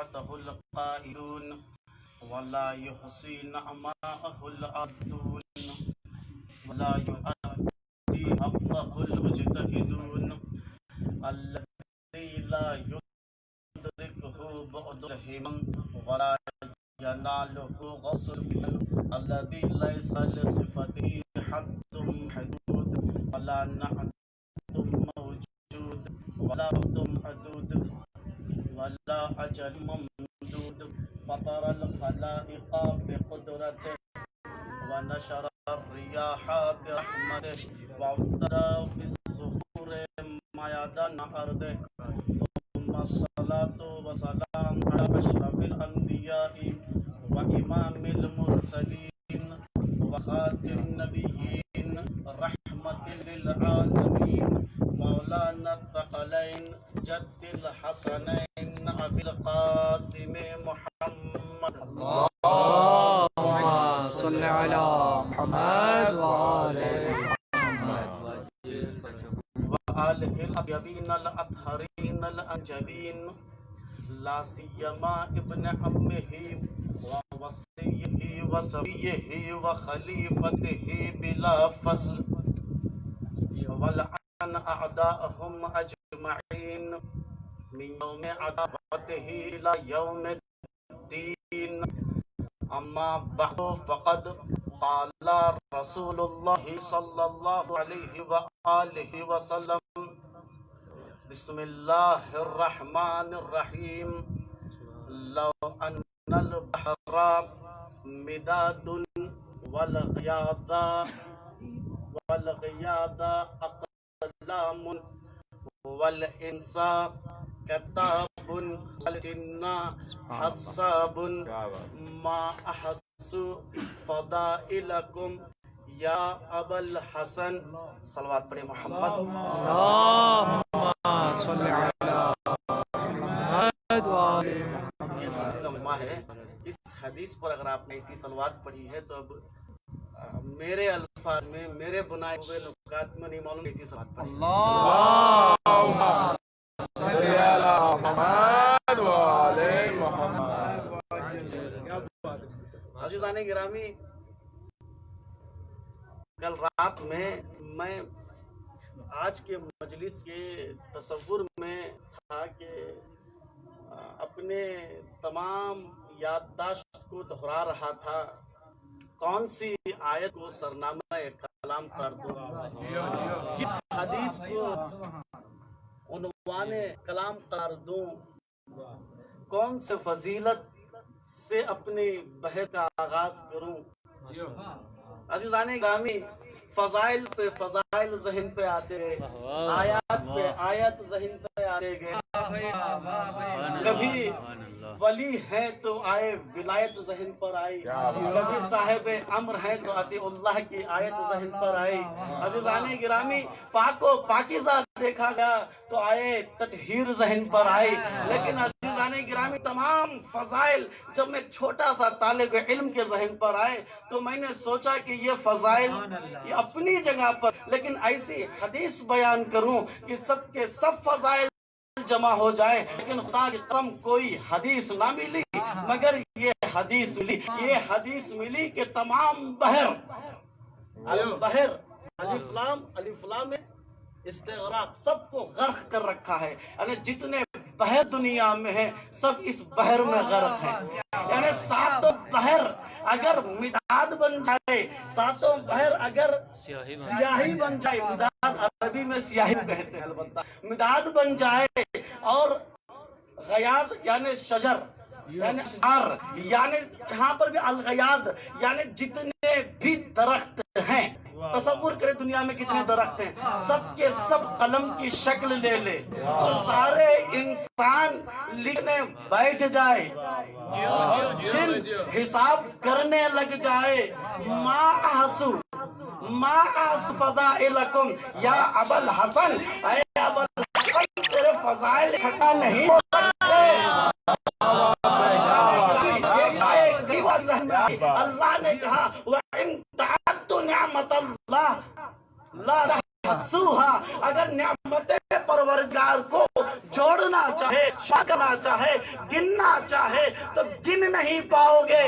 صحته القائلون ولا يحصي نعماءه العابدون ولا يؤدي حقه المجتهدون الذي لا يدركه بعد الهمم ولا يناله غصر الذي ليس لصفته حد حدود ولا نعت موجود ولا وقت محدود ولا أجل ممدود فطر الخلائق بقدرته ونشر الرياح برحمته وابتدى بالصخور ميادان أرضه ثم الصلاة والسلام على أشرف الأنبياء وإمام المرسلين وخاتم النبيين رحمة للعالمين مولانا الثقلين جد الحسنين أبي القاسم محمد اللهم صل على محمد وآل محمد وآله الأطيبين الأطهرين الأنجبين لا سيما ابن عمه ووصيه وصفيه وخليفته بلا فصل ولعن أعداءهم أجمعين من يوم عداوته إلى يوم الدين أما بعد فقد قال رسول الله صلى الله عليه وآله وسلم بسم الله الرحمن الرحيم لو أن البحر مداد والغياض أقلام والإنسان كتاب والجن حساب ما أحس فضائلكم يا أبا الحسن صلوات پڑھیں محمد اللهم صل على محمد وآل محمد ہے اس حدیث پر اگر آپ نے اسی صلوات پڑھی ہے تو اب میرے الفاظ میں میرے بنائے ہوئے نکات میں نہیں معلوم اسی صلوات پڑھی اللهم صل على محمد وآل محمد عزیزان گرامی کل رات میں آج کے مجلس کے تصور میں تھا کہ اپنے تمام یادداشت کو دہرا رہا تھا کون سی آیت کو سرنامہ کلام کر دوں کس حدیث کو عنوان کلام کر دوں کون سے فضیلت سے اپنی بحث کا آغاز کروں عزیزان گرامی فضائل پہ فضائل ذہن پہ آتے گئے آیات پہ آیت ذہن پہ آتے گئے کبھی ولی ہیں تو آئے ولایت ذہن پر آئی کبھی صاحب امر ہیں تو اطیع اللہ کی آیت ذہن پر آئی عزیزان گرامی پاک و پاکیزہ دیکھا گیا تو آئے تطہیر ذہن پر آئی لیکن عزیزان گرامی تمام فضائل جب میں چھوٹا سا طالب علم کے ذہن پر آئے تو میں نے سوچا کہ یہ فضائل یہ اپنی جگہ پر لیکن ایسی حدیث بیان کروں کہ سب کے سب فضائل جمع ہو جائے لیکن خدا کی قسم کوئی حدیث نہ ملی مگر یہ حدیث ملی کہ تمام بحر الف لام استغراق سب کو غرق کر رکھا ہے یعنی جتنے بحر دنیا میں ہیں سب اس بحر میں غرق ہیں یعنی ساتوں بحر اگر مداد بن جائے ساتوں بحر اگر سیاہی بن جائے مداد عربی میں سیاہی کہتے ہیں البتہ مداد بن جائے اور غیاض یعنی شجر یعنی اشعار یعنی یہاں پر بھی الغیاض یعنی جتنے بھی درخت ہیں تصور کرے دنیا میں کتنے درخت ہیں سب کے سب قلم کی شکل لے لے اور سارے انسان لکھنے بیٹھ جائے جن حساب کرنے لگ جائے ما احسو فضائلکم یا ابا الحسن اے ابا الحسن تیرے فضائل اکٹھا نہیں ہو سکتے اللہ نے کہا وَإِن تَعَدُّ نِعْمَةَ اللَّهِ لَا تَحْصُوهَا اگر نعمت پروردگار کو جوڑنا چاہے کرنا چاہے گننا چاہے تو گن نہیں پاؤ گے،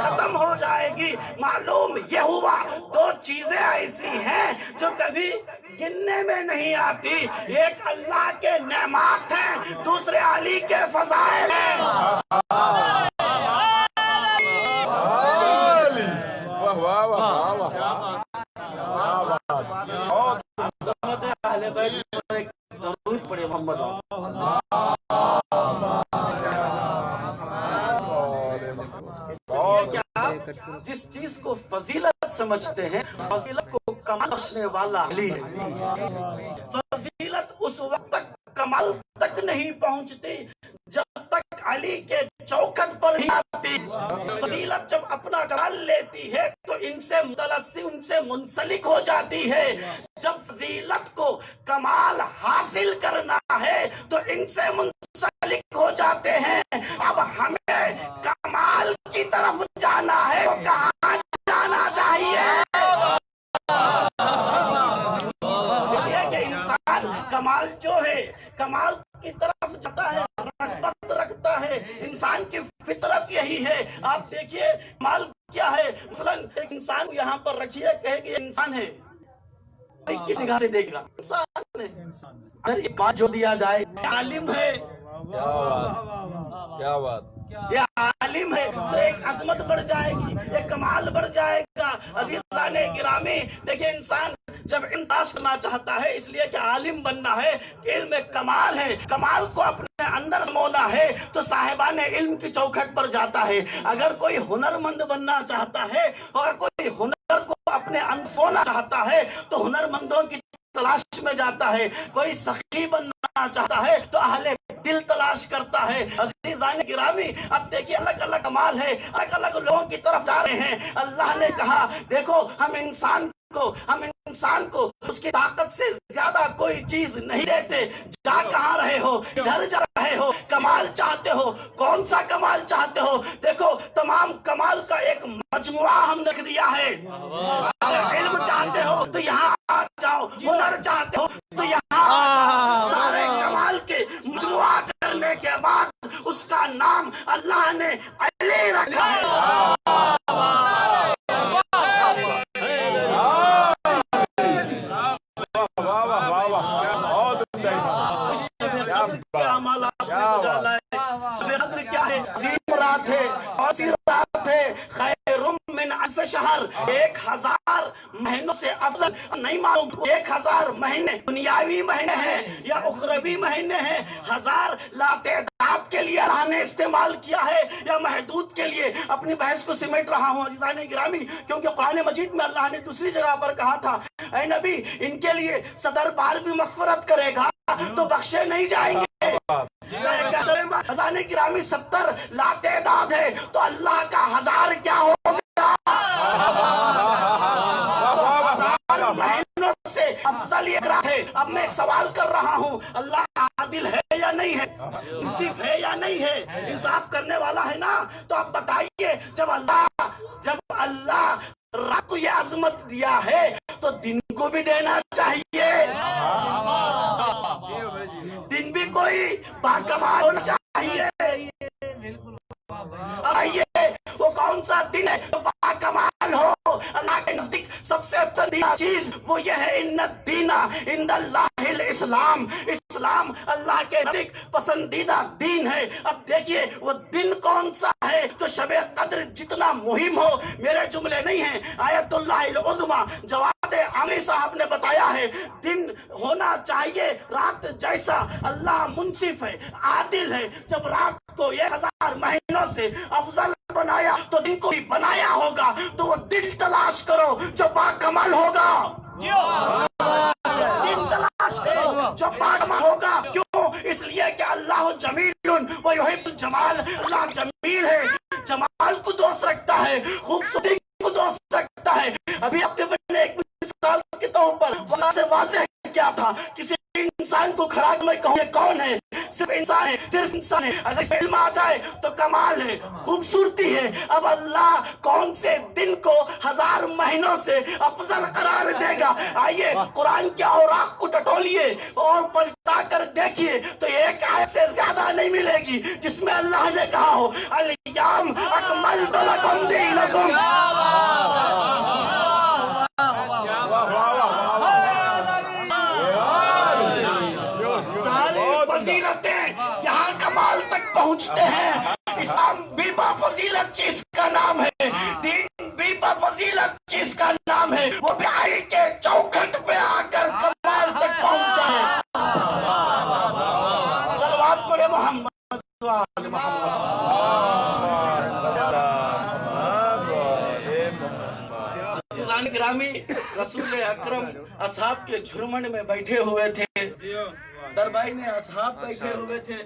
ختم ہو جائے گی۔ معلوم یہ ہوا دو چیزیں ایسی ہیں جو کبھی گننے میں نہیں آتی، ایک اللہ کے نعمات ہیں، دوسرے علی کے فضائل ہیں۔ واہ واہ واہ واہ، عظمت اہل بیت پر ایک درود پڑھے محمد۔ کیا آپ جس چیز کو فضیلت سمجھتے ہیں، فضیلت کو کمال بخشنے والا علی ہے۔ فضیلت اس وقت تک کمال تک نہیں پہنچتی جب تک علی کے چوکھٹ پر ہی آتی۔ فضیلت جب اپنا کمال لیتی ہے تو ان سے متلصق، ان سے منسلک ہو جاتی ہے۔ جب فضیلت کو کمال حاصل کرنا ہے تو ان سے منسلک ہو جاتے ہیں۔ اب ہمیں کمال کی طرف جانا ہے تو کہاں جانا چاہیے؟ یہ کہ انسان کمال جو ہے، کمال کی طرف جاتا ہے، رغبت رکھتا ہے۔ انسان کی فطرت یہی ہے۔ آپ دیکھیے کمال کیا ہے؟ مثلا ایک انسان کو یہاں پر رکھیے، کہے کہ یہ انسان ہے، کس نگاہ سے دیکھ گا؟ انسان ہے۔ اگر ایک بات جو دیا جائے عالم ہے، کیا بات، یہ عالم ہے تو ایک عظمت بڑھ جائے گی، ایک کمال بڑھ جائے گا۔ عزیزان گرامی دیکھیں، انسان جب انتاش کرنا چاہتا ہے اس لیے کہ عالم بننا ہے، علم ایک کمال ہے، کمال کو اپنے اندر سمونا ہے تو صاحبان علم کی چوکھٹ پر جاتا ہے۔ اگر کوئی ہنرمند بننا چاہتا ہے اور کوئی ہنر کو اپنے اندر سونا چاہتا ہے تو ہنرمندوں کی تلاش میں جاتا ہے۔ کوئی سخی بننا چاہتا ہے تو اہل دل تلاش کرتا ہے۔ عزیزان گرامی اب دیکھیے الگ الگ کمال ہے، الگ الگ لوگوں کی طرف جا رہے ہیں۔ اللہ نے کہا دیکھو ہم انسان کو اس کی طاقت سے زیادہ کوئی چیز نہیں دیتے۔ جا کہاں رہے ہو؟ ادھر جا رہے ہو؟ کمال چاہتے ہو؟ کون سا کمال چاہتے ہو؟ دیکھو تمام کمال کا ایک مجموعہ ہم نے رکھ دیا ہے۔ اگر علم چاہتے ہو تو یہاں آ جاؤ، ہنر چاہتے ہو تو یہاں آ جاؤ۔ سارے کمال کے مجموعہ کرنے کے بعد اس کا نام اللہ نے علی رکھا ہے۔ کیا ہے؟ عظیم رات ہے، عظیم رات ہے، خیر من الف شہر، 1000 مہینوں سے افضل نہیں معلوم۔ 1000 مہینے دنیاوی مہینے ہیں یا اخروی مہینے ہیں؟ 1000 لاتعداد کے لیے اللہ نے استعمال کیا ہے یا محدود کے لیے؟ اپنی بحث کو سمیٹ رہا ہوں عزیزان گرامی، کیونکہ قرآن مجید میں اللہ نے دوسری جگہ پر کہا تھا اے نبی ان کے لیے صدر بار بھی مغفرت کرے گا تو بخشے نہیں جائیں گے۔ عزیزان گرامی 70 لاتعداد ہے تو اللہ کا 1000 کیا ہوگا؟ 1000 مہینوں سے افضل یہ رات ہے۔ اب میں ایک سوال کر رہا ہوں، اللہ عادل ہے یا نہیں ہے؟ منصف ہے یا نہیں ہے؟ انصاف کرنے والا ہے نا؟ تو آپ بتائیے جب اللہ رات کو یہ عظمت دیا ہے تو دن کو بھی دینا چاہیے۔ دن بھی کوئی باکمال ہونا چاہیے۔ آئیے وہ کون سا دن ہے جو باکمال ہو؟ اللہ کے نزدیک سب سے پسندیدہ چیز وہ یہ ہے ان الدین عند اللہ الاسلام، اسلام اللہ کے نزدیک پسندیدہ دین ہے۔ اب دیکھیے وہ دن کون سا ہے جو شب قدر جتنا مہم ہو، میرے جملے نہیں ہیں، آیت اللہ العظمی جواد عامی صاحب نے بتایا ہے، دن ہونا چاہیے رات جیسا۔ اللہ منصف ہے، عادل ہے، جب رات کو 1000 مہینوں سے افضل بنایا تو دن کو بھی بنایا ہوگا، تو وہ دل تلاش کرو جو باکمال ہوگا۔ دن تلاش کرو جو باکمال ہوگا۔ کیوں؟ اس لیے کہ اللہ جمیل و یحب الجمال، اللہ جمیل ہے، جمال کو دوست رکھتا ہے، خوبصورتی کو دوست رکھتا ہے۔ ابھی آپ نے ایک مثال کے طور پر واضح کیا تھا، کسی انسان کو کھڑا میں کہوں یہ کون ہے؟ صرف انسان ہے، صرف انسان ہے، اگر اس علم آ جائے تو کمال ہے، خوبصورتی ہے۔ اب اللہ کون سے دن کو 1000 مہینوں سے افضل قرار دے گا؟ آئیے قرآن کے اوراق کو ٹٹولیے اور پلٹا کر دیکھیے تو ایک آیت سے زیادہ نہیں ملے گی جس میں اللہ نے کہا ہو الیوم اکملت لکم دینکم۔ ساری فضیلتیں یہاں کمال تک پہنچتے ہیں۔ اسلام بھی با فضیلت چیز کا نام ہے، دین بھی با فضیلت چیز کا نام ہے، وہ بیائی کے چوکھٹ پہ آ کر کمال تک پہنچا ہے۔ صلوات پڑھے محمد وآل محمد۔ عزیزان گرامی، رسول اکرم اصحاب کے جھرمن میں بیٹھے ہوئے تھے، دربائی نے اصحاب بیٹھے ہوئے تھے،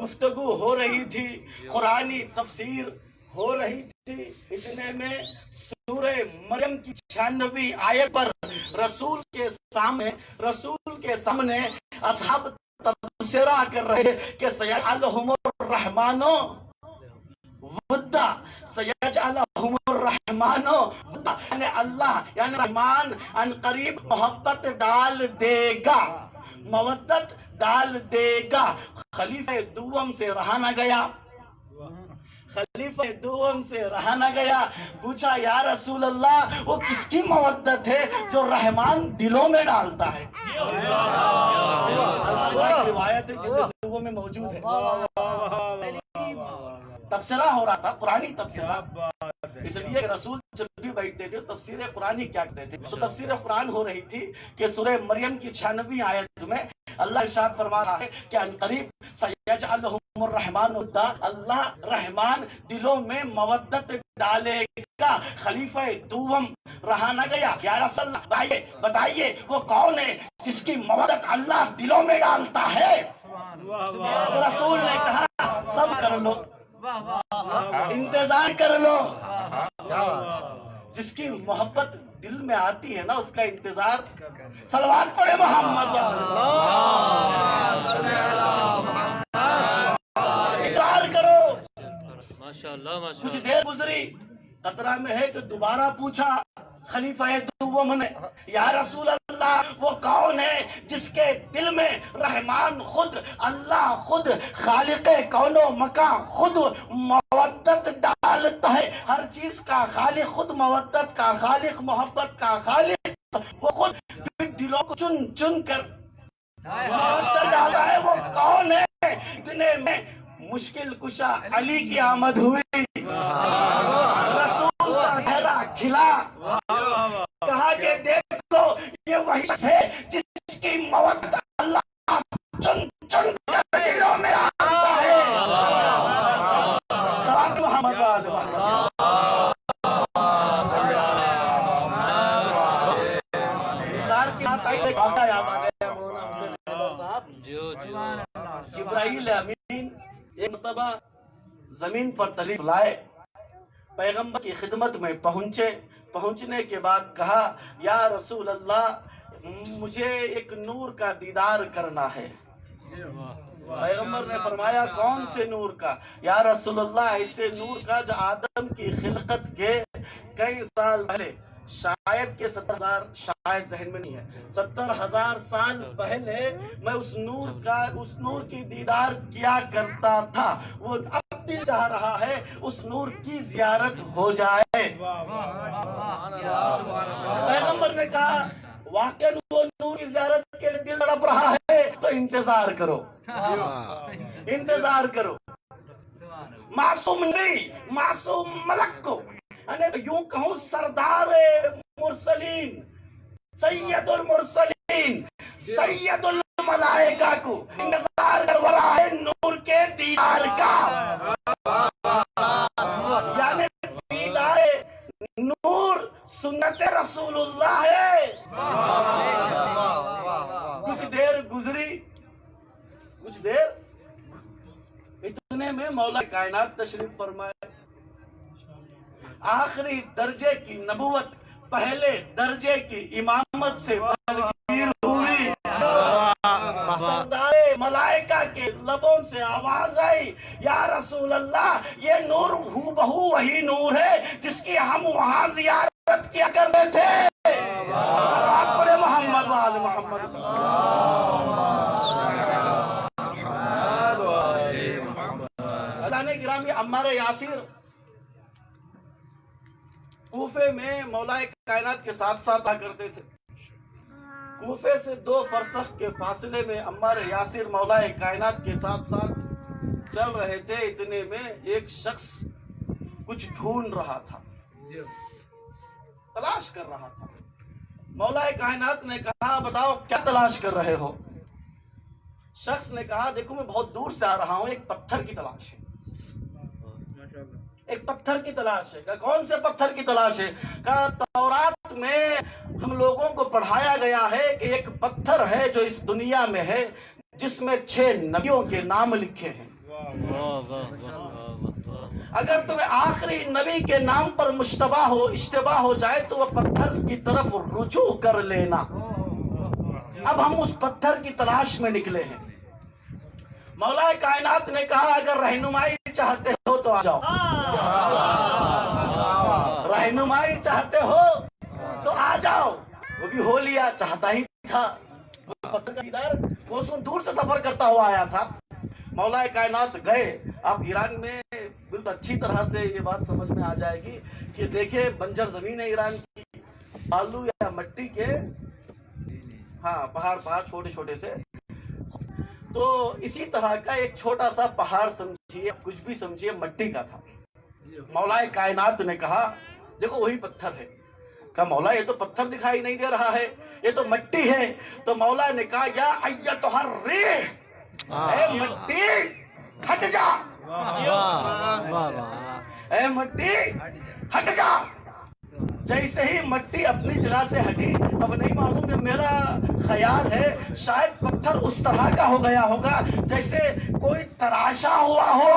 گفتگو ہو رہی تھی، قرآنی تفسیر ہو رہی تھی۔ اتنے میں سورہ مریم کی 96 آیت پر رسول کے سامنے اصحاب تبصرہ کر رہے کہ سیجعلہم الرحمن ودا، سیجعلہم الرحمن ودا، یعنی اللہ یعنی رحمان ان قریب محبت ڈال دے گا، مودت ڈال دے گا۔ خلیفہ دوم سے رہا نہ گیا، خلیفہ دوم سے رہا نہ گیا، پوچھا یا رسول اللہ وہ کس کی مودت ہے جو رحمان دلوں میں ڈالتا ہے؟ اللہ کی روایت ہے جلد دوم میں موجود ہے۔ تبصرہ ہو رہا تھا، قرآنی تبصرہ، اس لیے رسول جب بھی بیٹھتے تھے تفسیر قرآنی کیا کہتے تھے، تو تفسیر قرآن ہو رہی تھی کہ سورہ مریم کی 96 آیت میں اللہ ارشاد فرما رہا ہے کہ ان قریب سیجعلہم الرحمن ودا، اللہ رحمان دلوں میں مودت ڈالے گا۔ خلیفہ دوم رہا نہ گیا، یا رسول اللہ بتائیے وہ کون ہے جس کی مودت اللہ دلوں میں ڈالتا ہے؟ رسول نے کہا سب کر لو، انتظار کر لو، جس کی محبت دل میں آتی ہے نا اس کا انتظار۔ صلوات پڑھے محمد، انتظار کرو۔ کچھ دیر گزری، قطرہ میں ہے کہ دوبارہ پوچھا خلیفہ دوم نے، یا رسول اللہ وہ کون ہے جس کے دل میں رحمان خود، اللہ خود، خالق کون و مکان خود مودت ڈالتا ہے، ہر چیز کا خالق خود، مودت کا خالق، محبت کا خالق وہ خود، پھر دلوں کو چن چن کر مودت ڈالتا ہے، وہ کون ہے؟ اتنے میں مشکل کشا علی کی آمد ہوئی، رسول کا چہرہ کھلا، کہا کہ دیکھو یہ وہی شخص ہے جس کی مودت اللہ چن چن کر دلوں میں ڈالتا ہے۔ صلوات محمد وآل محمد۔ انتظار کی بات آئی، واقعہ یاد آ گیا مولانا حسین حیدر صاحب۔ جبرائیل امین ایک مرتبہ زمین پر تشریف لائے، پیغمبر کی خدمت میں پہنچنے کے بعد کہا یا رسول اللہ مجھے ایک نور کا دیدار کرنا ہے۔ پیغمبر نے فرمایا کون سے نور کا؟ یا رسول اللہ ایسے نور کا جو آدم کی خلقت کے کئی سال پہلے، شاید کہ 70,000، شاید ذہن میں نہیں ہے، 70,000 سال پہلے میں اس نور کی دیدار کیا کرتا تھا، وہ اب دل چاہ رہا ہے اس نور کی زیارت ہو جائے۔ پیغمبر نے کہا واقعاً وہ نور کی زیارت کے لیے دل تڑپ رہا ہے تو انتظار کرو، انتظار کرو۔ معصوم نہیں، معصوم ملک کو، یوں کہوں سردار مرسلین، سید المرسلین، سید الملائکہ کو انتظار کر رہا ہے نور کے دیدار کا، یعنی دیدار نور سنت رسول اللہ ہے۔ کچھ دیر گزری، کچھ دیر، اتنے میں مولا کائنات تشریف فرمائے، آخری درجے کی نبوت پہلے درجے کی امامت سے بلگیر ہوئی، سردار ملائکہ سمیہ کے لبوں سے آواز آئی، یا رسول اللہ یہ نور ہو بہو وہی نور ہے جس کی ہم وہاں زیارت کیا کرتے تھے۔ صلوات پڑھے محمد وآل محمد۔ عزیزان گرامی، عمار یاسر کوفے میں مولا کائنات کے ساتھ ساتھ آ کرتے تھے۔ کوفے سے 2 فرسخ کے فاصلے میں عمار یاسر مولا کائنات کے ساتھ ساتھ چل رہے تھے۔ اتنے میں ایک شخص کچھ ڈھونڈ رہا تھا، تلاش کر رہا تھا۔ مولا کائنات نے کہا بتاؤ کیا تلاش کر رہے ہو؟ شخص نے کہا دیکھو میں بہت دور سے آ رہا ہوں، ایک پتھر کی تلاش ہے، ایک پتھر کی تلاش ہے۔ کہا کون سے پتھر کی تلاش ہے؟ کہا تورات میں ہم لوگوں کو پڑھایا گیا ہے کہ ایک پتھر ہے جو اس دنیا میں ہے جس میں 6 نبیوں کے نام لکھے ہیں۔ اگر تمہیں آخری نبی کے نام پر اشتباہ ہو جائے تو وہ پتھر کی طرف رجوع کر لینا۔ اب ہم اس پتھر کی تلاش میں نکلے ہیں۔ مولا کائنات نے کہا اگر رہنمائی چاہتے ہو تو آ جاؤ، رہنمائی چاہتے ہو تو آ جاؤ۔ وہ بھی ہو لیا، چاہتا ہی تھا، پتھر کا دیدار کوسوں دور سے سفر کرتا ہوا آیا تھا۔ مولا کائنات گئے۔ اب ایران میں بالکل اچھی طرح سے یہ بات سمجھ میں آ جائے گی کہ دیکھیں بنجر زمین ہے ایران کی، بالو یا مٹی کے پہاڑ چھوٹے چھوٹے سے، تو اسی طرح کا ایک چھوٹا سا پہاڑ سمجھیے، کچھ بھی سمجھیے، مٹی کا تھا۔ مولا کائنات نے کہا دیکھو وہی پتھر ہے۔ کہا مولا یہ تو پتھر دکھائی نہیں دے رہا ہے، یہ تو مٹی ہے۔ تو مولا نے کہا یا ایتھا الریح، اے مٹی ہٹ جا، اے مٹی ہٹ جا۔ جیسے ہی مٹی اپنی جگہ سے ہٹی، اب نہیں معلوم کہ میرا خیال ہے شاید پتھر اس طرح کا ہو گیا ہوگا جیسے کوئی تراشا ہوا ہو۔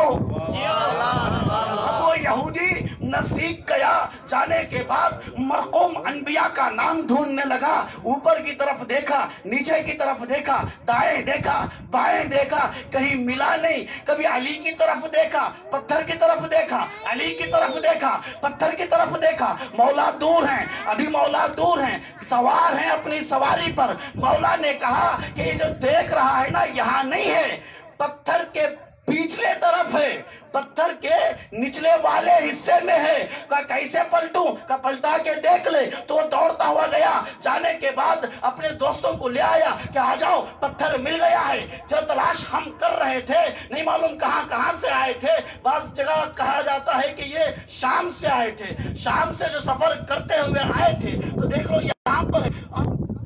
اب وہ یہودی نزدیک گیا، جانے کے بعد مرقوم انبیاء کا نام ڈھونڈنے لگا۔ اوپر کی طرف دیکھا، نیچے کی طرف دیکھا، دائیں دیکھا، بائیں دیکھا، کہیں ملا نہیں۔ کبھی علی کی طرف دیکھا، پتھر کی طرف دیکھا، علی کی طرف دیکھا، پتھر کی طرف دیکھا۔ مولا دور ہیں، ابھی مولا دور ہیں، سوار ہیں اپنی سواری پر۔ مولا نے کہا کہ یہ جو دیکھ رہا ہے نا یہاں نہیں ہے، پتھر کے پیچھلے طرف ہے، پتھر کے نچلے والے حصے میں ہے۔ کہا کیسے پلٹوں؟ کہا پلٹا کے دیکھ لے۔ تو وہ دوڑتا ہوا گیا، جانے کے بعد اپنے دوستوں کو لے آیا کہ آ جاؤ پتھر مل گیا ہے۔ جو تلاش ہم کر رہے تھے، نہیں معلوم کہاں کہاں سے آئے تھے، بعض جگہ کہا جاتا ہے کہ یہ شام سے آئے تھے، شام سے جو سفر کرتے ہوئے آئے تھے۔ تو دیکھ لو یہاں پر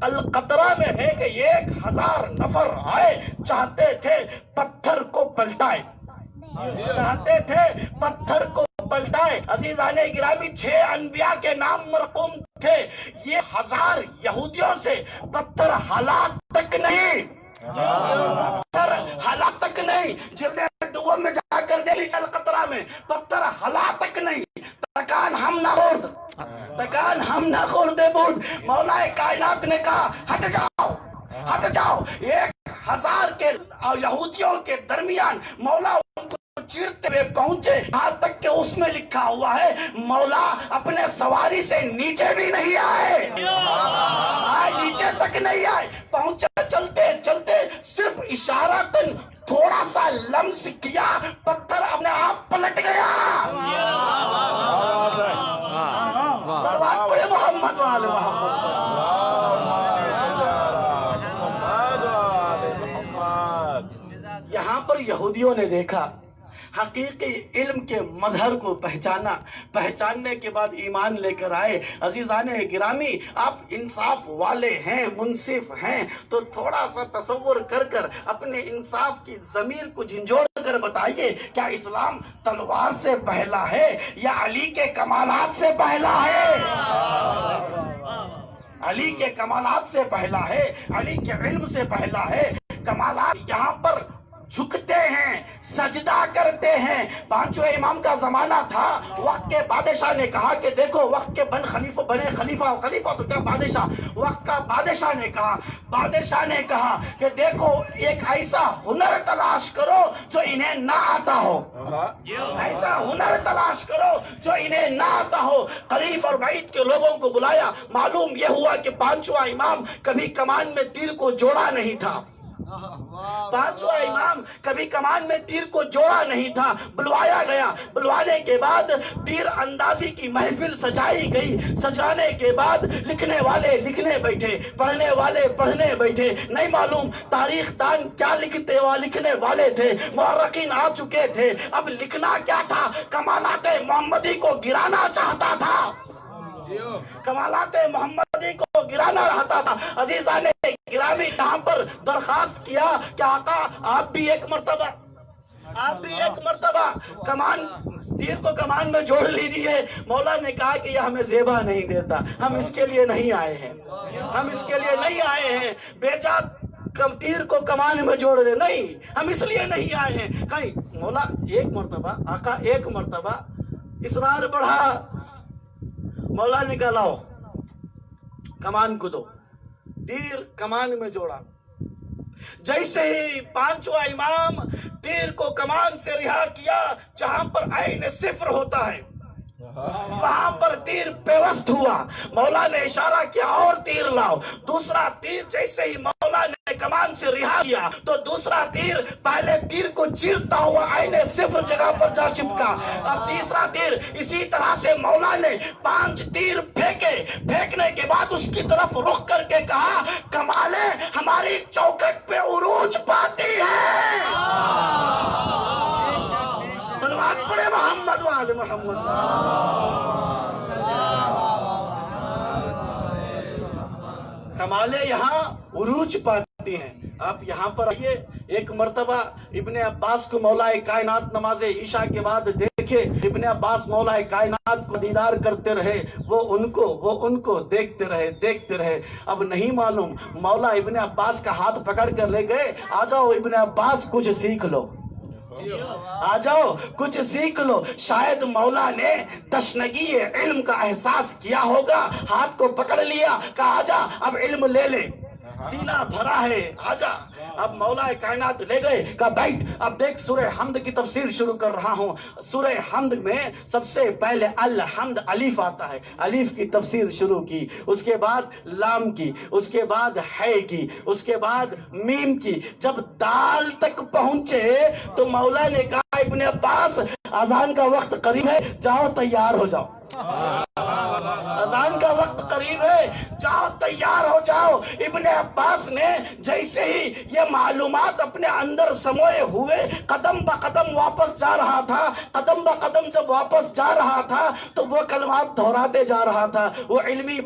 القطرہ میں ہے کہ 1000 نفر آئے، چاہتے تھے پتھر کو پلٹائے، چاہتے تھے پتھر کو پلٹائے۔ عزیزان گرامی 6 انبیاء کے نام مرقوم تھے، یہ 1000 یہودیوں سے پتھر ہلاک تک نہیں، پتھر ہلاک تک نہیں۔ جلد دوم میں جا کر دے لی القطرہ میں، پتھر ہلاک تک نہیں۔ تکان ہم نہ خورد، تکان ہم نہ خورد بود۔ مولا کائنات نے کہا ہٹ جاؤ، ہٹ جاؤ۔ 1000 کے یہودیوں کے درمیان مولا ان کو چیرتے ہوئے پہنچے، یہاں تک کہ اس میں لکھا ہوا ہے مولا اپنے سواری سے نیچے بھی نہیں آئے، نیچے تک نہیں آئے، پہنچے۔ چلتے چلتے صرف اشارتاً تھوڑا سا لمس کیا، پتھر اپنے آپ پلٹ گیا۔ صلوات پڑھے محمد وآل محمد۔ یہاں پر یہودیوں نے دیکھا، حقیقی علم کے مظہر کو پہچانا، پہچاننے کے بعد ایمان لے کر آئے۔ عزیزان گرامی آپ انصاف والے ہیں، منصف ہیں، تو تھوڑا سا تصور کر کر اپنے انصاف کی ضمیر کو جھنجھوڑ کر بتائیے کیا اسلام تلوار سے پہلا ہے یا علی کے کمالات سے پہلا ہے؟ علی کے کمالات سے پہلا ہے، علی کے علم سے پہلا ہے۔ کمالات یہاں پر جھکتے ہیں، سجدہ کرتے ہیں۔ پانچویں امام کا زمانہ تھا، وقت کے بادشاہ نے کہا کہ دیکھو وقت کے بنے خلیفہ تو کیا بادشاہ، وقت کا بادشاہ نے کہا کہ دیکھو ایک ایسا ہنر تلاش کرو جو انہیں نہ آتا ہو، ایسا ہنر تلاش کرو جو انہیں نہ آتا ہو۔ قریب اور بعید کے لوگوں کو بلایا، معلوم یہ ہوا کہ پانچواں امام کبھی کمان میں تیر کو جوڑا نہیں تھا، پانچواں امام کبھی کمان میں تیر کو جوڑا نہیں تھا۔ بلوایا گیا، بلوانے کے بعد تیر اندازی کی محفل سجائی گئی، سجانے کے بعد لکھنے والے لکھنے بیٹھے، پڑھنے والے پڑھنے بیٹھے۔ نہیں معلوم تاریخ دان کیا لکھنے والے تھے، مورخین آ چکے تھے، اب لکھنا کیا تھا؟ کمالات محمدی کو گرانا چاہتا تھا، کمالات محمدی کو گرانا رہتا تھا۔ عزیزان گرامی، یہاں پر درخواست کیا کہ آقا آپ بھی ایک مرتبہ تیر کو کمان میں جوڑ لیجئے۔ مولا نے کہا کہ یہ ہمیں زیبا نہیں دیتا، ہم اس کے لیے نہیں آئے ہیں، بیجا تیر کو کمان میں جوڑ دے، نہیں، ہم اس لیے نہیں آئے ہیں۔ کہیں مولا ایک مرتبہ، آقا ایک مرتبہ، اصرار بڑھا۔ مولا نے کہا لاؤ کمان کو دو، تیر کمان میں جوڑا۔ جیسے ہی پانچواں امام تیر کو کمان سے رہا کیا، جہاں پر عین صفر ہوتا ہے وہاں پر تیر پیوست ہوا۔ مولا نے اشارہ کیا اور تیر لاؤ۔ دوسرا تیر جیسے ہی مولا نے کمان سے رہا کیا تو دوسرا تیر پہلے تیر کو چیرتا ہوا عین صفر جگہ پر جا چپکا۔ اب تیسرا تیر اسی طرح سے مولا نے 5 تیر پھینکنے کے بعد اس کی طرف رخ کر کے کہا کمالیں ہماری چوکٹ پہ عروج پاتی ہے۔ صلوات پڑھے محمد وآل محمد۔ کمالیں یہاں عروج پاتی ہیں۔ آپ یہاں پر آئیے، ایک مرتبہ ابن عباس کو مولا کائنات نماز عشاء کے بعد دیکھے، ابن عباس مولا کائنات کو دیدار کرتے رہے، وہ ان کو دیکھتے رہے۔ اب نہیں معلوم، مولا ابن عباس کا ہاتھ پکڑ کر لے گئے، آ جاؤ ابن عباس کچھ سیکھ لو، آ جاؤ کچھ سیکھ لو۔ شاید مولا نے تشنگی علم کا احساس کیا ہوگا، ہاتھ کو پکڑ لیا، کہا آجا اب علم لے لے، سینہ بھرا ہے، آجا۔ اب مولا کائنات لے گئے، کہا بیٹھ، اب دیکھ سورہ حمد کی تفسیر شروع کر رہا ہوں۔ سورہ حمد میں سب سے پہلے الحمد الف آتا ہے، الف کی تفسیر شروع کی، اس کے بعد لام کی، اس کے بعد ہے کی، اس کے بعد میم کی۔ جب دال تک پہنچے تو مولا نے کہا ابن عباس اذان کا وقت قریب ہے، جاؤ تیار ہو جاؤ، اذان کا وقت قریب ہے، جاؤ تیار ہو جاؤ۔ ابن عباس نے جیسے ہی یہ معلومات اپنے اندر سموئے ہوئے قدم با قدم واپس جا رہا تھا، قدم با قدم جب واپس جا رہا تھا تو وہ کلمات دہراتے جا رہا تھا، وہ علمی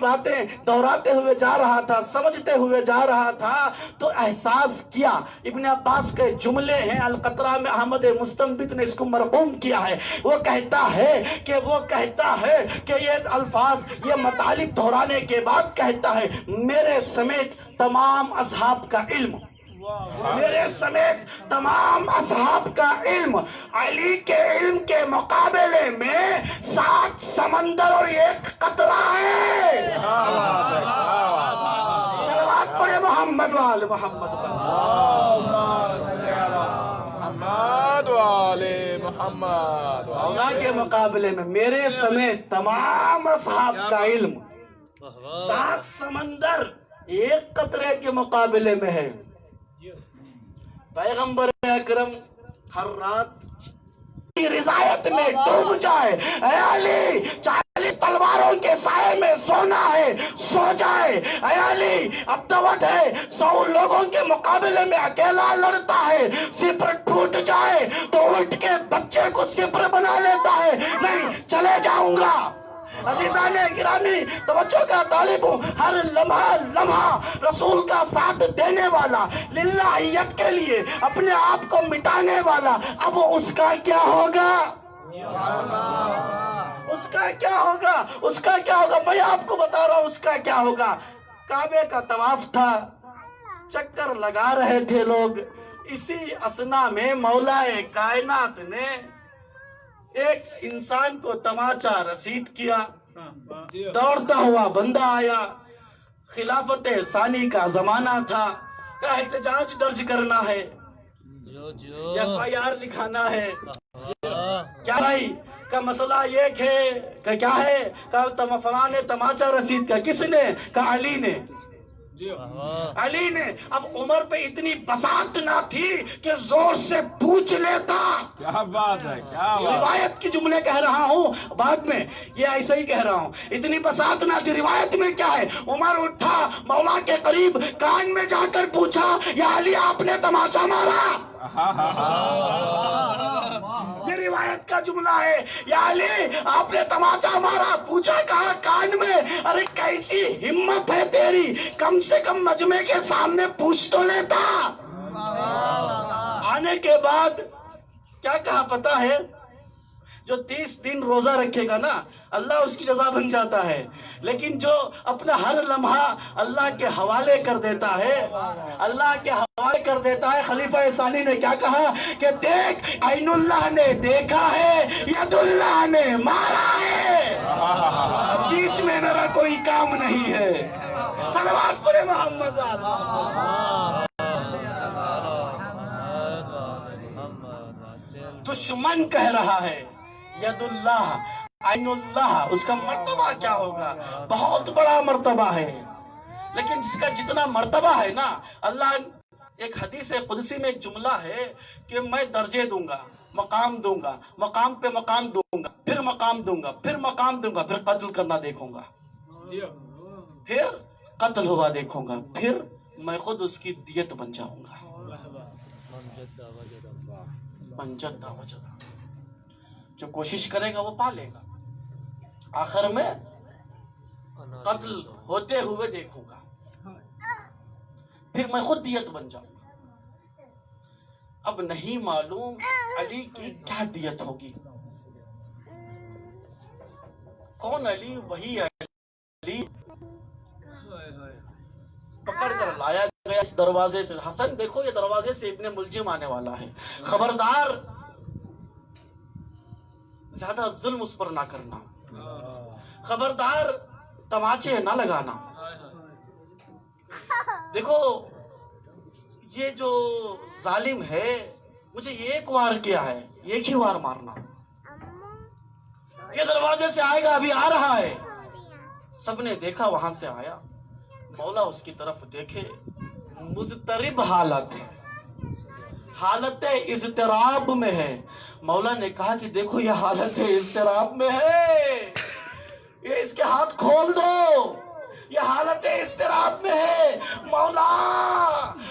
باتیں دہراتے ہوئے جا رہا تھا، سمجھتے ہوئے جا رہا تھا۔ تو احساس کیا، ابن عباس کے جملے ہیں، القطرہ میں احمد مستنبط نے اس کو مرقوم کیا ہے، وہ کہتا ہے کہ یہ الفاظ، یہ مطالب دہرانے کے بعد کہتا ہے میرے سمیت تمام اصحاب کا علم، میرے سمیت تمام اصحاب کا علم علی کے علم کے مقابلے میں 7 سمندر اور 1 قطرہ ہے۔ صلوات پڑھے محمد وآل محمد۔ اللہ کے مقابلے میں میرے سمیت تمام اصحاب کا علم 7 سمندر 1 قطرے کے مقابلے میں ہے۔ پیغمبر اکرم ہر رات رضایت میں ڈوب جائے، اے علی 40 تلواروں کے سائے میں سونا ہے، سو جائے، اے علی اب دعوت ہے، 100 لوگوں کے مقابلے میں اکیلا لڑتا ہے، سپر ٹوٹ جائے تو اٹھ کے بچے کو سپر بنا لیتا ہے، نہیں چلے جاؤں گا۔ عزیزان گرامی توجہ کا طالب ہوں، ہر لمحہ رسول کا ساتھ دینے والا، للہیت کے لیے اپنے آپ کو مٹانے والا، اب اس کا کیا ہوگا؟ اس کا کیا ہوگا؟ میں آپ کو بتا رہا ہوں اس کا کیا ہوگا۔ کعبے کا طواف تھا، چکر لگا رہے تھے لوگ، اسی اسنا میں مولا کائنات نے ایک انسان کو تماچا رسید کیا. دوڑتا ہوا بندہ آیا, خلافت ثانی کا زمانہ تھا, کا احتجاج درج کرنا ہے, ایف آئی آر لکھانا ہے. کیا بھائی کا مسئلہ یہ ہے کہ کیا ہے, کہ فلاں نے تماچا رسید کا, کس نے, کہ علی نے. علی نے. اب عمر پہ اتنی بساط نہ تھی کہ زور سے پوچھ لیتا. کیا بات ہے, کیا بات. روایت کی جملے کہہ رہا ہوں, بعد میں یہ ایسا ہی کہہ رہا ہوں. اتنی بساط نہ تھی. روایت میں کیا ہے, عمر اٹھا, مولا کے قریب کان میں جا کر پوچھا, یا علی آپ نے تماچا مارا. یہ روایت کا جملہ ہے, یا علی آپ نے تماچا مارا. پوچھا کہا, کان میں. ارے کیسی ہمت ہے تیری, کم سے کم مجمع کے سامنے پوچھ تو لیتا. آنے کے بعد کیا کہا پتا ہے, جو 30 دن روزہ رکھے گا نا, اللہ اس کی جزا بن جاتا ہے. لیکن جو اپنا ہر لمحہ اللہ کے حوالے کر دیتا ہے, اللہ کے حوالے کر دیتا ہے. خلیفہ ثانی نے کیا کہا کہ دیکھ, عین اللہ نے دیکھا ہے, ید اللہ نے مارا ہے, اب بیچ میں میرا کوئی کام نہیں ہے. صلوات پڑھے محمد دشمن کہہ رہا ہے ید اللہ, عین اللہ, اس کا مرتبہ کیا ہوگا, بہت بڑا مرتبہ ہے. لیکن جس کا جتنا مرتبہ ہے نا, اللہ ایک حدیث قدسی میں ایک جملہ ہے کہ میں درجے دوں گا, مقام دوں گا, مقام پہ مقام دوں گا, پھر مقام دوں گا, پھر مقام دوں گا, پھر قتل کرنا دیکھوں گا, پھر قتل ہوا دیکھوں گا, پھر میں خود اس کی دیت بن جاؤں گا. منجد وجد, جو کوشش کرے گا وہ پا لے گا. آخر میں قتل ہوتے ہوئے دیکھوں گا, پھر میں خود دیت بن جاؤں گا. اب نہیں معلوم علی کی کیا دیت ہوگی. کون علی, وہی علی پکڑ کر لایا گیا اس دروازے سے. حسن دیکھو, یہ دروازے سے ابن ملجم آنے والا ہے, خبردار زیادہ ظلم اس پر نہ کرنا, خبردار تماچے نہ لگانا. دیکھو یہ جو ظالم ہے, مجھے ایک وار کیا ہے, ایک ہی وار مارنا. یہ دروازے سے آئے گا, ابھی آ رہا ہے. سب نے دیکھا, وہاں سے آیا. مولا اس کی طرف دیکھے, مضطرب حالت ہے, حالت اضطراب میں ہے. مولا نے کہا کہ دیکھو یہ حالت اضطراب میں ہے, یہ اس کے ہاتھ کھول دو, یہ حالت اضطراب میں ہے. مولا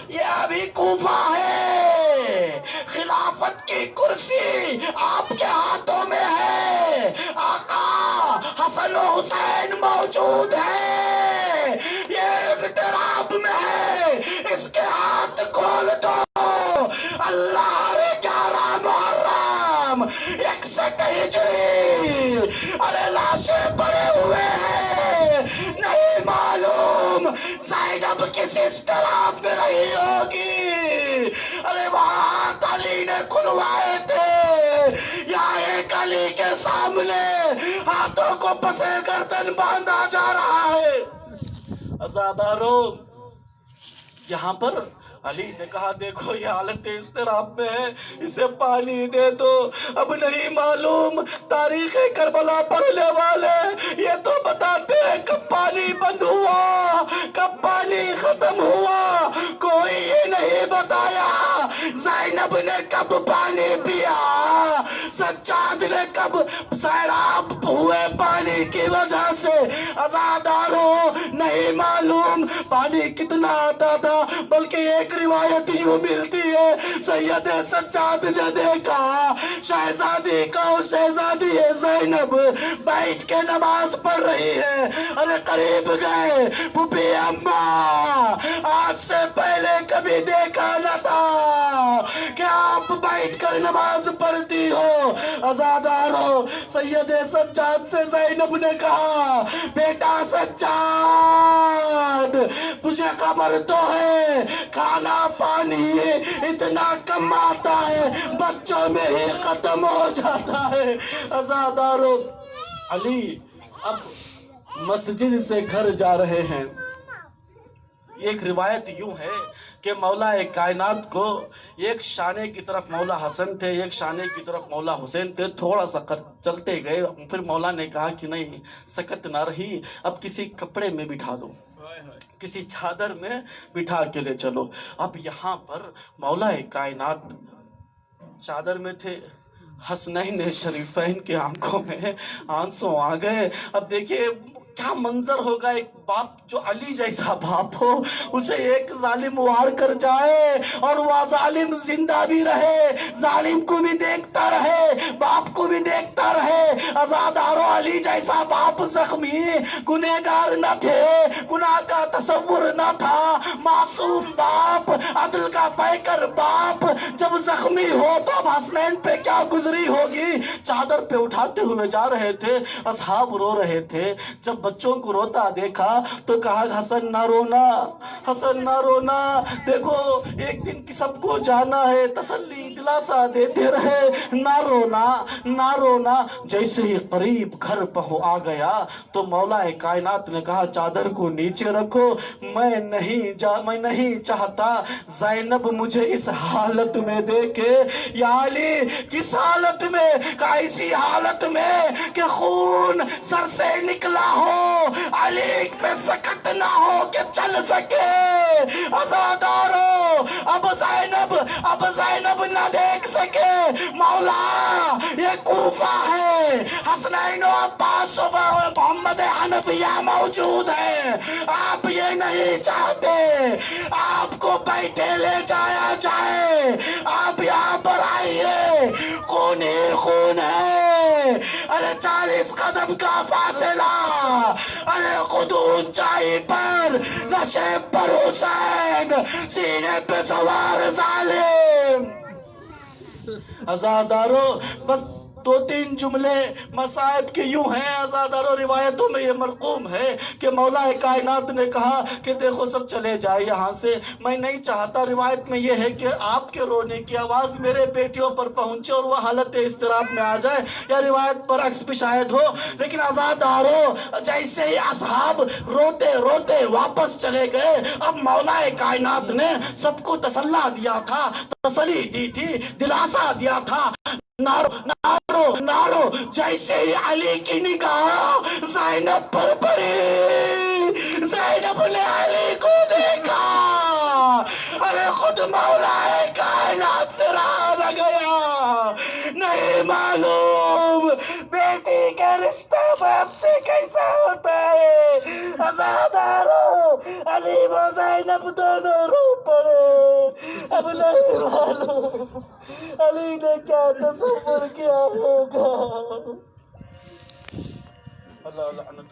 یہ ابھی کوفہ ہے, خلافت کی کرسی آپ کے ہاتھوں میں ہے, آقا حسن و حسین موجود ہے, یہ اضطراب میں ہے, اس کے ہاتھ کھول دو. اللہ رے 11 محرم 61 ہجری, ارے لاشیں پڑے ہوئے ہیں, نہیں معلوم زینب کس اضطراب میں رہی ہوگی. ارے وہاں علی نے کھلوائے تھے, یا ایک علی کے سامنے ہاتھوں کو پسے گردن باندھا جا رہا ہے. عزاداروں, یہاں پر علی نے کہا دیکھو یہ حالت اضطراب میں ہے, اسے پانی دے دو. اب نہیں معلوم تاریخ کربلا پڑھنے والے یہ تو بتاتے ہیں کب پانی بند ہوا, کب پانی ختم ہوا. کوئی یہ نہیں بتایا زینب نے کب پانی پیا, سجاد نے کب سیراب ہوئے پانی کی وجہ سے. عزاداروں نہیں معلوم پانی کتنا آتا تھا, بلکہ ایک روایت یوں ملتی ہے سید سجاد نے دیکھا شہزادی کا اور شہزادی زینب بیٹھ کے نماز پڑھ رہی ہے. ارے قریب گئے, پھوپھی اماں آج سے پہلے کبھی دیکھا نہ تھا کہ آپ بیٹھ کر نماز پڑھتی ہو. عزادارو سید سجاد سے زینب نے کہا بیٹا سجاد مجھے خبر تو ہے کھانا پانی اتنا کم آتا ہے بچوں میں ہی ختم ہو جاتا ہے. عزادارو علی اب مسجد سے گھر جا رہے ہیں. ایک روایت یوں ہے کہ مولا کائنات کو ایک شانے کی طرف مولا حسن تھے ایک شانے کی طرف مولا حسین تھے. تھوڑا سا چلتے گئے پھر مولا نے کہا کہ نہیں سکت نہ رہی اب کسی کپڑے میں بٹھا دو کسی چادر میں بٹھا کے لے چلو. اب یہاں پر مولا کائنات چادر میں تھے. حسنین شریفین کے آنکھوں میں آنسو آ گئے. اب دیکھیے کیا منظر ہوگا ایک باپ جو علی جیسا باپ ہو اسے ایک ظالم وار کر جائے اور وہ ظالم زندہ بھی رہے ظالم کو بھی دیکھتا رہے باپ کو بھی دیکھتا رہے. عزادارو علی جیسا باپ زخمی گنہگار نہ تھے گناہ کا تصور نہ تھا معصوم باپ عدل کا پیکر باپ جب زخمی ہو تو اب حسنین پہ کیا گزری ہوگی. چادر پہ اٹھاتے ہوئے جا رہے تھے اصحاب رو رہے تھے. جب بچوں کو روتا دیکھا تو کہا حسن نہ رونا حسن نہ رونا دیکھو ایک دن کی سب کو جانا ہے تسلی دلاسا دیتے رہے نہ رونا نہ رونا. جیسے ہی قریب گھر آ گیا تو مولا کائنات نے کہا چادر کو نیچے رکھو میں نہیں چاہتا زینب مجھے اس حالت میں دیکھے. یا علی کس حالت میں کہ ایسی حالت میں کہ خون سر سے نکلا ہو علی پہ سکت نہ ہو کہ چل سکے. عزادارو اب زینب نہ دیکھ سکے. مولا یہ کوفہ ہے حسنین و عباس و محمد حنفیہ موجود ہے آپ یہ نہیں چاہتے آپ کو بیٹھے لے جایا جائے آپ یہاں پر آئیے خون ہی خون ہے. ارے 40 قدم کا فاصلہ ارے خود اونچائی پر نشیب پر حسین سینے پہ سوار ظالم. عزادارو بس 2-3 جملے مصائب کے یوں ہیں. عزادارو روایتوں میں یہ مرقوم ہے کہ مولا کائنات نے کہا کہ دیکھو سب چلے جائے یہاں سے میں نہیں چاہتا. روایت میں یہ ہے کہ آپ کے رونے کی آواز میرے بیٹیوں پر پہنچے اور وہ حالت اضطراب میں آ جائے یا روایت پر عکس بھی شاید ہو. لیکن عزادارو جیسے ہی اصحاب روتے روتے واپس چلے گئے اب مولا کائنات نے سب کو تسلی دیا تھا تسلی دی تھی دلاسا دیا تھا. نارو جیسے ہی علی کی نگاہ زینب پر پڑی زینب نے علی کو دیکھا ارے خود مولا کائنات سے رہا نہ گیا. نہیں معلوم بیٹی کا رشتہ باپ سے کیسا ہوتا ہے. عزادارو علی و زینب دونوں رو پڑے اب نہیں معلوم علی نے کیا تصور کیا ہوگا. اللہ لعنت